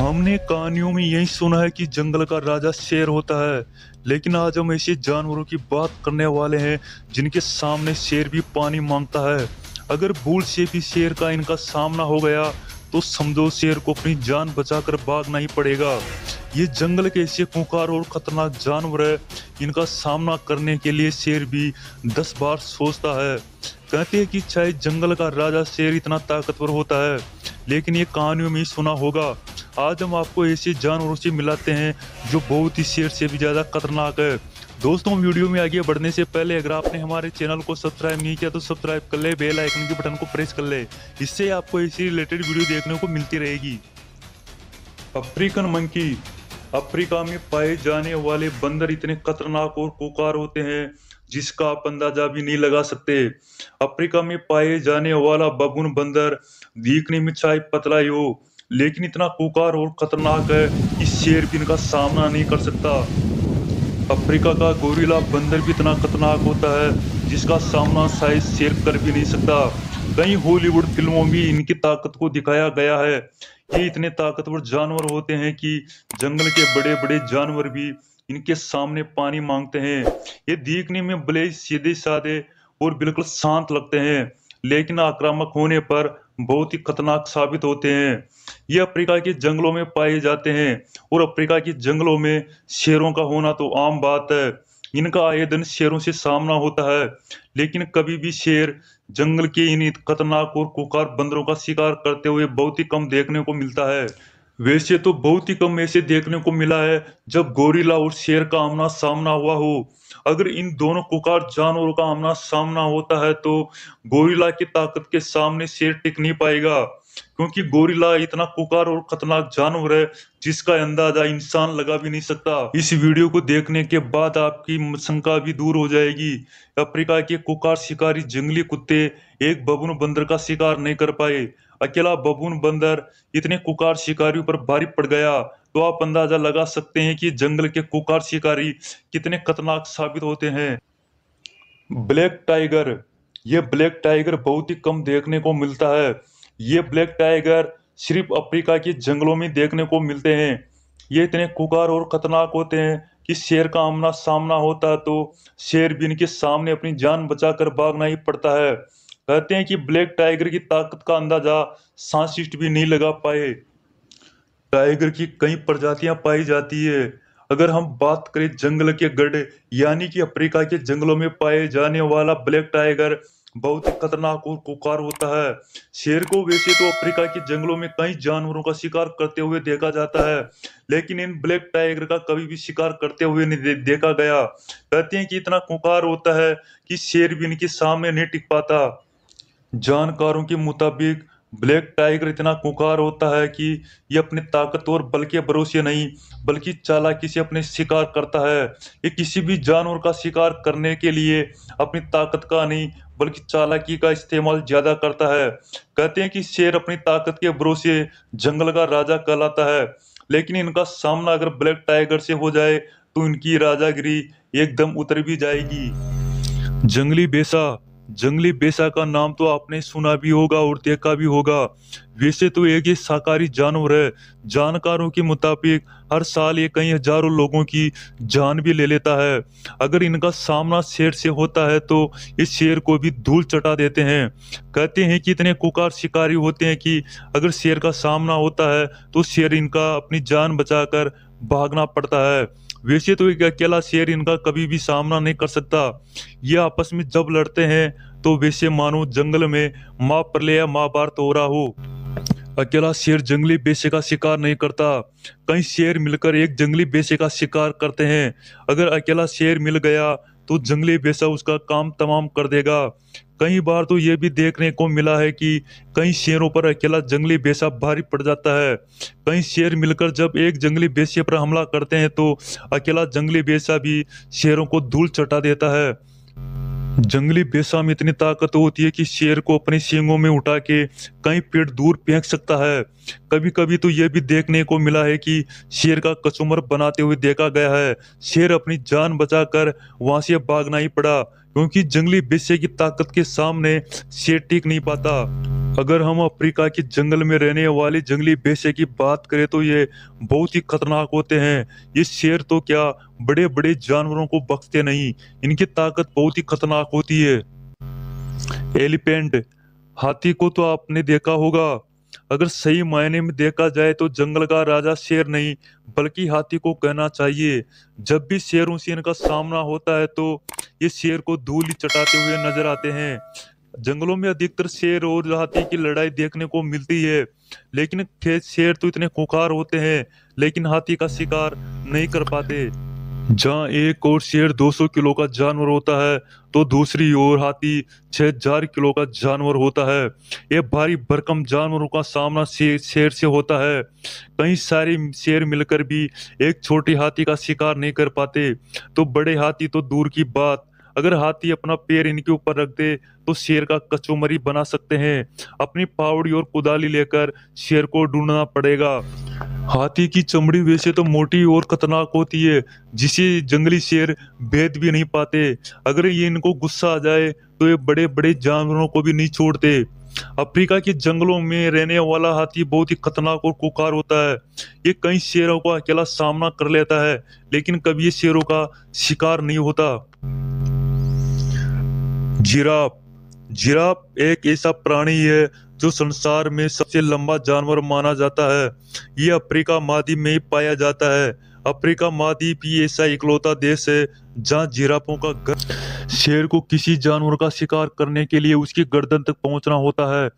हमने कहानियों में यही सुना है कि जंगल का राजा शेर होता है, लेकिन आज हम ऐसे जानवरों की बात करने वाले हैं जिनके सामने शेर भी पानी मांगता है। अगर भूल से भी शेर का इनका सामना हो गया तो समझो शेर को अपनी जान बचाकर भागना ही पड़ेगा। ये जंगल के ऐसे खूंखार और खतरनाक जानवर है, इनका सामना करने के लिए शेर भी 10 बार सोचता है। कहते हैं कि चाहे जंगल का राजा शेर इतना ताकतवर होता है, लेकिन ये कहानियों में ही सुना होगा। आज हम आपको ऐसे जानवरों से मिलाते हैं जो बहुत ही शेर से भी ज्यादा खतरनाक है। दोस्तों, वीडियो में आगे बढ़ने से पहले अगर आपने हमारे चैनल को सब्सक्राइब नहीं किया तो सब्सक्राइब कर ले, बेल आइकन के बटन को प्रेस कर ले। इससे आपको ऐसी रिलेटेड वीडियो देखने को मिलती रहेगी। African monkey. अफ्रीका में पाए जाने वाले बंदर इतने खतरनाक और खूंखार होते हैं जिसका आप अंदाजा भी नहीं लगा सकते। अफ्रीका में पाए जाने वाला बबून बंदर दिखने में चाहे पतला ही हो, लेकिन इतना खूंखार और खतरनाक है कि शेर भी इनका सामना नहीं कर सकता। अफ्रीका का गोरिल्ला बंदर भी इतना खतरनाक होता है जिसका सामना शायद शेर कर भी नहीं सकता। कई हॉलीवुड फिल्मों में इनकी ताकत को दिखाया गया है। ये इतने ताकतवर जानवर होते हैं कि जंगल के बड़े बड़े जानवर भी इनके सामने पानी मांगते हैं। ये दिखने में भले ही सीधे साधे और बिल्कुल शांत लगते हैं, लेकिन आक्रामक होने पर बहुत ही खतरनाक साबित होते हैं। ये अफ्रीका के जंगलों में पाए जाते हैं और अफ्रीका के जंगलों में शेरों का होना तो आम बात है। इनका आए दिन शेरों से सामना होता है, लेकिन कभी भी शेर जंगल के इन खतरनाक और खूंखार बंदरों का शिकार करते हुए बहुत ही कम देखने को मिलता है। वैसे तो बहुत ही कम ऐसे देखने को मिला है जब गोरिल्ला और शेर का आमना सामना हुआ हो। अगर इन दोनों खूंखार जानवरों का आमना सामना होता है तो गोरिल्ला की ताकत के सामने शेर टिक नहीं पाएगा, क्योंकि गोरिल्ला इतना खूंखार और खतरनाक जानवर है जिसका अंदाजा इंसान लगा भी नहीं सकता। इस वीडियो को देखने के बाद आपकी शंका भी दूर हो जाएगी। अफ्रीका के खूंखार शिकारी जंगली कुत्ते एक बबून बंदर का शिकार नहीं कर पाए। अकेला बबून बंदर इतने खूंखार शिकारियों पर भारी पड़ गया तो आप अंदाजा लगा सकते हैं कि जंगल के खूंखार शिकारी कितने खतरनाक साबित होते हैं। Black tiger. ये ब्लैक टाइगर बहुत ही कम देखने को मिलता है। ये ब्लैक टाइगर सिर्फ अफ्रीका के जंगलों में देखने को मिलते हैं। ये इतने खूंखार और खतरनाक होते हैं कि शेर का आमना सामना होता है तो शेर भी इनके सामने अपनी जान बचाकर भागना ही पड़ता है। कहते हैं कि ब्लैक टाइगर की ताकत का अंदाजा साइंटिस्ट भी नहीं लगा पाए। टाइगर की कई प्रजातियां पाई जाती है। अगर हम बात करें जंगल के गधे यानी कि अफ्रीका के जंगलों में पाए जाने वाला ब्लैक टाइगर बहुत ही खतरनाक और खूंखार होता है। शेर को वैसे तो अफ्रीका के जंगलों में कई जानवरों का शिकार करते हुए देखा जाता है, लेकिन इन ब्लैक टाइगर का कभी भी शिकार करते हुए नहीं देखा गया। कहते हैं कि इतना खूंखार होता है कि शेर भी इनके सामने नहीं टिक पाता। जानकारों के मुताबिक ब्लैक टाइगर इतना खूंखार होता है कि ये अपनी ताकत और बल के भरोसे नहीं बल्कि चालाकी से अपने शिकार करता है। ये किसी भी जानवर का शिकार करने के लिए अपनी ताकत का नहीं बल्कि चालाकी का इस्तेमाल ज्यादा करता है। कहते हैं कि शेर अपनी ताकत के भरोसे जंगल का राजा कहलाता है, लेकिन इनका सामना अगर ब्लैक टाइगर से हो जाए तो इनकी राजागिरी एकदम उतर भी जाएगी। जंगली बेसा। जंगली बेसा का नाम तो आपने सुना भी होगा और देखा भी होगा। वैसे तो एक ये शाकाहारी जानवर है। जानकारों के मुताबिक हर साल ये कई हजारों लोगों की जान भी ले लेता है। अगर इनका सामना शेर से होता है तो ये शेर को भी धूल चटा देते हैं। कहते हैं कि इतने खूंखार शिकारी होते हैं कि अगर शेर का सामना होता है तो शेर इनका अपनी जान बचाकर भागना पड़ता है। वैसे तो एक अकेला शेर इनका कभी भी सामना नहीं कर सकता। ये आपस में जब लड़ते हैं तो वैसे मानो जंगल में महाप्रलय या महाभारत हो रहा हो। अकेला शेर जंगली बेसे का शिकार नहीं करता, कई शेर मिलकर एक जंगली बेसे का शिकार करते हैं। अगर अकेला शेर मिल गया तो जंगली बेसा उसका काम तमाम कर देगा। कई बार तो ये भी देखने को मिला है कि कई शेरों पर अकेला जंगली बेसा भारी पड़ जाता है। कई शेर मिलकर जब एक जंगली बेसे पर हमला करते हैं तो अकेला जंगली बेसा भी शेरों को धूल चटा देता है। जंगली बेसा में इतनी ताकत होती है कि शेर को अपने सींगों में उठा के कई पेड़ दूर फेंक सकता है। कभी कभी तो यह भी देखने को मिला है कि शेर का कचूमर बनाते हुए देखा गया है। शेर अपनी जान बचाकर वहां से भागना ही पड़ा, क्योंकि जंगली बेसे की ताकत के सामने शेर टिक नहीं पाता। अगर हम अफ्रीका के जंगल में रहने वाले जंगली भैंसे की बात करें तो ये बहुत ही खतरनाक होते हैं। ये शेर तो क्या, बड़े बड़े जानवरों को बख्शते नहीं। इनकी ताकत बहुत ही खतरनाक होती है। एलिफेंट, हाथी को तो आपने देखा होगा। अगर सही मायने में देखा जाए तो जंगल का राजा शेर नहीं बल्कि हाथी को कहना चाहिए। जब भी शेरों से इनका सामना होता है तो ये शेर को धूल चटाते हुए नजर आते हैं। जंगलों में अधिकतर शेर और हाथी की लड़ाई देखने को मिलती है, लेकिन शेर तो इतने खूंखार होते हैं लेकिन हाथी का शिकार नहीं कर पाते। जहाँ एक और शेर 200 किलो का जानवर होता है तो दूसरी ओर हाथी 6000 किलो का जानवर होता है। ये भारी भरकम जानवरों का सामना शेर से होता है। कई सारे शेर मिलकर भी एक छोटे हाथी का शिकार नहीं कर पाते, तो बड़े हाथी तो दूर की बात। अगर हाथी अपना पैर इनके ऊपर रख दे तो शेर का कचौमरी बना सकते हैं। अपनी फावड़ी और कुदाली लेकर शेर को ढूंढना पड़ेगा। हाथी की चमड़ी वैसे तो मोटी और खतरनाक होती है, जिसे जंगली शेर भेद भी नहीं पाते। अगर ये इनको गुस्सा आ जाए तो ये बड़े बड़े जानवरों को भी नहीं छोड़ते। अफ्रीका के जंगलों में रहने वाला हाथी बहुत ही खतरनाक और खुंखार होता है। ये कई शेरों का अकेला सामना कर लेता है, लेकिन कभी ये शेरों का शिकार नहीं होता। जिराफ, जिराफ एक ऐसा प्राणी है जो संसार में सबसे लंबा जानवर माना जाता है। ये अफ्रीका महाद्वीप में ही पाया जाता है। अफ्रीका महाद्वीप ही ऐसा इकलौता देश है जहाँ जिराफों का घर। शेर को किसी जानवर का शिकार करने के लिए उसकी गर्दन तक पहुंचना होता है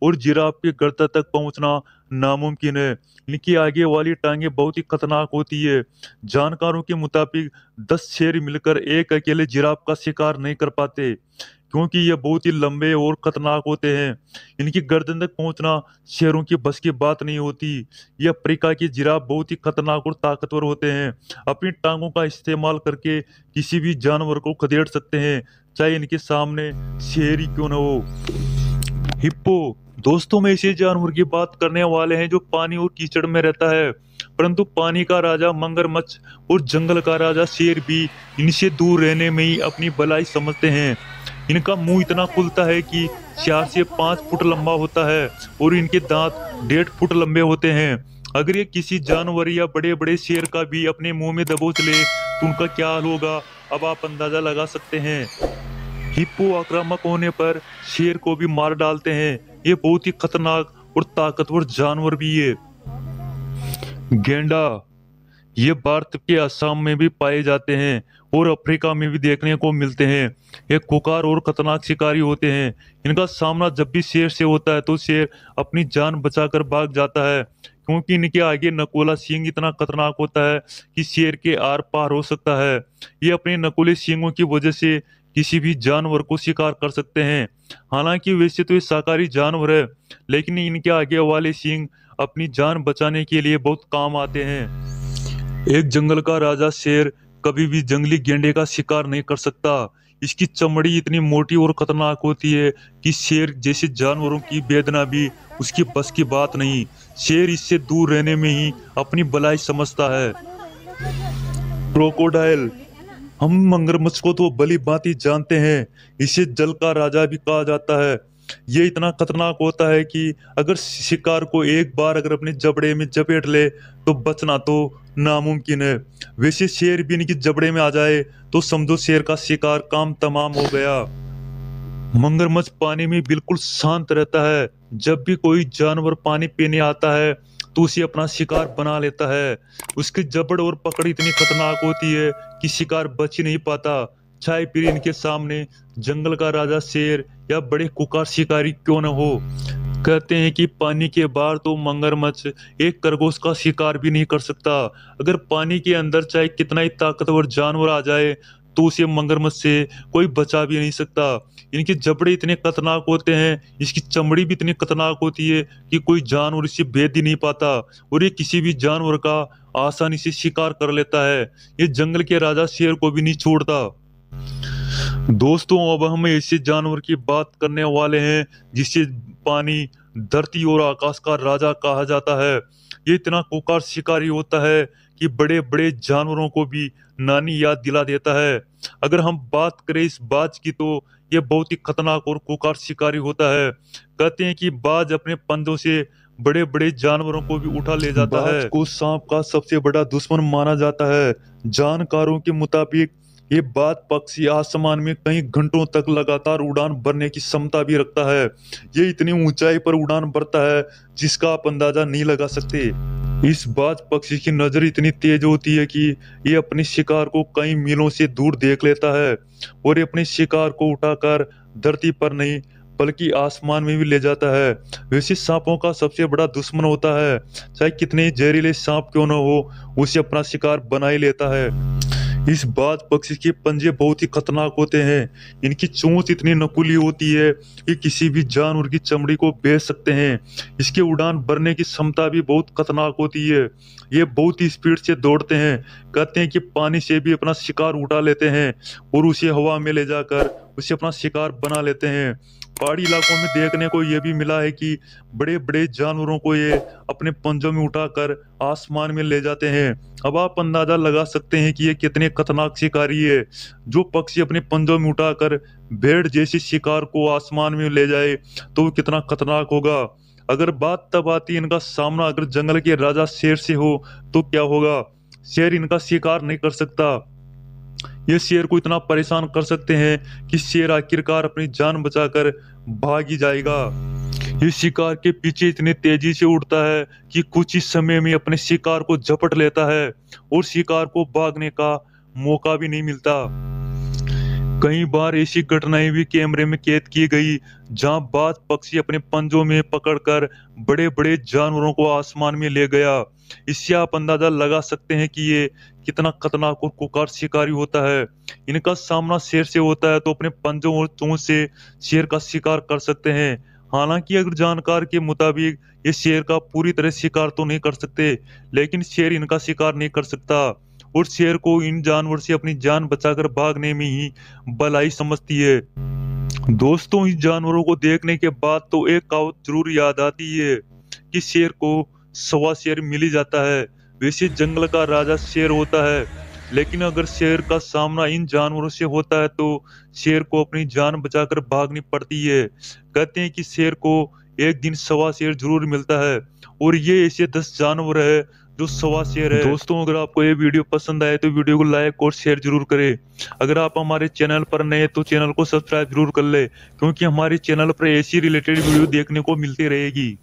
और जिराफ की गर्दन तक पहुंचना नामुमकिन है। इनकी आगे वाली टांगे बहुत ही खतरनाक होती है। जानकारों के मुताबिक 10 शेर मिलकर एक अकेले जिराफ का शिकार नहीं कर पाते, क्योंकि ये बहुत ही लंबे और खतरनाक होते हैं। इनकी गर्दन तक पहुंचना शेरों की बस की बात नहीं होती। ये अफ्रीका की जिराफ बहुत ही खतरनाक और ताकतवर होते हैं। अपनी टांगों का इस्तेमाल करके किसी भी जानवर को खदेड़ सकते हैं, चाहे इनके सामने शेर ही क्यों न हो। हिप्पो, दोस्तों में ऐसे जानवर की बात करने वाले हैं जो पानी और कीचड़ में रहता है, परंतु पानी का राजा मगरमच्छ और जंगल का राजा शेर भी इनसे दूर रहने में ही अपनी भलाई समझते हैं। इनका मुंह इतना खुलता है कि 4 से 5 फुट लंबा होता है और इनके दांत 1.5 फुट लंबे होते हैं। अगर ये किसी जानवर या बड़े बड़े शेर का भी अपने मुंह में दबोच ले तो उनका क्या हाल होगा, अब आप अंदाजा लगा सकते हैं। हिप्पो आक्रामक होने पर शेर को भी मार डालते हैं। ये बहुत ही खतरनाक और ताकतवर जानवर भी है। गेंडा, ये भारत के असम में भी पाए जाते हैं और अफ्रीका में भी देखने को मिलते हैं। ये खुंखार और खतरनाक शिकारी होते हैं। इनका सामना जब भी शेर से होता है तो शेर अपनी जान बचाकर भाग जाता है, क्योंकि इनके आगे नकोला सींग इतना खतरनाक होता है कि शेर के आर पार हो सकता है। ये अपने नकोले सींगों की वजह से किसी भी जानवर को शिकार कर सकते हैं। हालांकि वैसे तो ये शाकाहारी जानवर है, लेकिन इनके आगे वाले सींग अपनी जान बचाने के लिए बहुत काम आते हैं। एक जंगल का राजा शेर कभी भी जंगली गेंडे का शिकार नहीं कर सकता। इसकी चमड़ी इतनी मोटी और खतरनाक होती है कि शेर जैसे जानवरों की वेदना भी उसकी बस की बात नहीं। शेर इससे दूर रहने में ही अपनी भलाई समझता है। क्रोकोडाइल, हम मगरमच्छ को तो भली भांति जानते हैं। इसे जल का राजा भी कहा जाता है। ये इतना खतरनाक होता है कि अगर शिकार को एक बार अगर अपने जबड़े में जपेट ले तो बचना तो नामुमकिन है। वैसे शेर भी इनकी जबड़े में आ जाए तो समझो शेर का शिकार काम तमाम हो गया। मगरमच्छ पानी में बिल्कुल शांत रहता है। जब भी कोई जानवर पानी पीने आता है तो उसे अपना शिकार बना लेता है। उसकी जबड़ और पकड़ इतनी खतरनाक होती है कि शिकार बच ही नहीं पाता, चाहे फिर इनके सामने जंगल का राजा शेर या बड़े खुंखार शिकारी क्यों न हो। कहते हैं कि पानी के बाहर तो मगरमच्छ एक खरगोश का शिकार भी नहीं कर सकता। अगर पानी के अंदर चाहे कितना ही ताकतवर जानवर आ जाए तो उसे मगरमच्छ से कोई बचा भी नहीं सकता। इनके जबड़े इतने खतरनाक होते हैं, इसकी चमड़ी भी इतनी खतरनाक होती है कि कोई जानवर इसे भेद ही नहीं पाता और ये किसी भी जानवर का आसानी से शिकार कर लेता है। ये जंगल के राजा शेर को भी नहीं छोड़ता। दोस्तों, अब हम ऐसे जानवर की बात करने वाले हैं जिसे पानी धरती और आकाश का राजा कहा जाता है। ये इतना खुंखार शिकारी होता है कि बड़े बड़े जानवरों को भी नानी याद दिला देता है। अगर हम बात करें इस बाज की तो ये बहुत ही खतरनाक और खुंखार शिकारी होता है। कहते हैं कि बाज अपने पंजों से बड़े बड़े जानवरों को भी उठा ले जाता है। बाज को सांप का सबसे बड़ा दुश्मन माना जाता है। जानकारों के मुताबिक ये बाज पक्षी आसमान में कई घंटों तक लगातार उड़ान भरने की क्षमता भी रखता है। ये इतनी ऊंचाई पर उड़ान भरता है जिसका आप अंदाजा नहीं लगा सकते। इस बाज पक्षी की नजर इतनी तेज होती है कि ये अपने शिकार को कई मीलों से दूर देख लेता है और ये अपने शिकार को उठाकर धरती पर नहीं बल्कि आसमान में भी ले जाता है। वैसे सांपों का सबसे बड़ा दुश्मन होता है, चाहे कितने जहरीले सांप क्यों न हो, उसे अपना शिकार बना ही लेता है। इस बाज पक्षी के पंजे बहुत ही खतरनाक होते हैं। इनकी चोंच इतनी नकुली होती है कि किसी भी जानवर की चमड़ी को बेच सकते हैं। इसके उड़ान भरने की क्षमता भी बहुत खतरनाक होती है। ये बहुत ही स्पीड से दौड़ते हैं। कहते हैं कि पानी से भी अपना शिकार उठा लेते हैं और उसे हवा में ले जाकर उसे अपना शिकार बना लेते हैं। पहाड़ी इलाकों में देखने को ये भी मिला है कि बड़े बड़े जानवरों को ये अपने पंजों में उठाकर आसमान में ले जाते हैं। अब आप अंदाजा लगा सकते हैं कि ये कितने खतरनाक शिकारी है। जो पक्षी अपने पंजों में उठाकर भेड़ जैसी शिकार को आसमान में ले जाए तो वो कितना खतरनाक होगा। अगर बात तब आती है इनका सामना अगर जंगल के राजा शेर से हो तो क्या होगा। शेर इनका शिकार नहीं कर सकता। ये शेर को इतना परेशान कर सकते हैं कि शेर आखिरकार अपनी जान बचाकर भाग ही जाएगा। ये शिकार के पीछे इतनी तेजी से उड़ता है कि कुछ ही समय में अपने शिकार को झपट लेता है और शिकार को भागने का मौका भी नहीं मिलता। कई बार ऐसी घटनाएं भी कैमरे में कैद की गई जहां बाज पक्षी अपने पंजों में पकड़कर बड़े बड़े जानवरों को आसमान में ले गया। इससे आप अंदाजा लगा सकते हैं कि ये कितना खतरनाक और खुंखार शिकारी होता है। इनका सामना शेर से होता है तो अपने पंजों और चोंच से शेर का शिकार कर सकते हैं। हालांकि अगर जानकार के मुताबिक ये शेर का पूरी तरह शिकार तो नहीं कर सकते, लेकिन शेर इनका शिकार नहीं कर सकता और शेर को इन जानवर से अपनी जान बचाकर भागने में ही भलाई समझती है। दोस्तों, इस जानवरों को देखने के बाद तो एक कहावत जरूर याद आती है कि शेर को सवा शेर मिल ही जाता है। वैसे जंगल का राजा शेर होता है, लेकिन अगर शेर का सामना इन जानवरों से होता है तो शेर को अपनी जान बचाकर भागनी पड़ती है। कहते हैं कि शेर को एक दिन सवा शेर जरूर मिलता है और ये ऐसे 10 जानवर है जो सवा शेर है। दोस्तों, अगर आपको ये वीडियो पसंद आए तो वीडियो को लाइक और शेयर जरूर करें। अगर आप हमारे चैनल पर नए हैं तो चैनल को सब्सक्राइब जरूर कर ले, क्योंकि हमारे चैनल पर ऐसी रिलेटेड वीडियो देखने को मिलती रहेगी।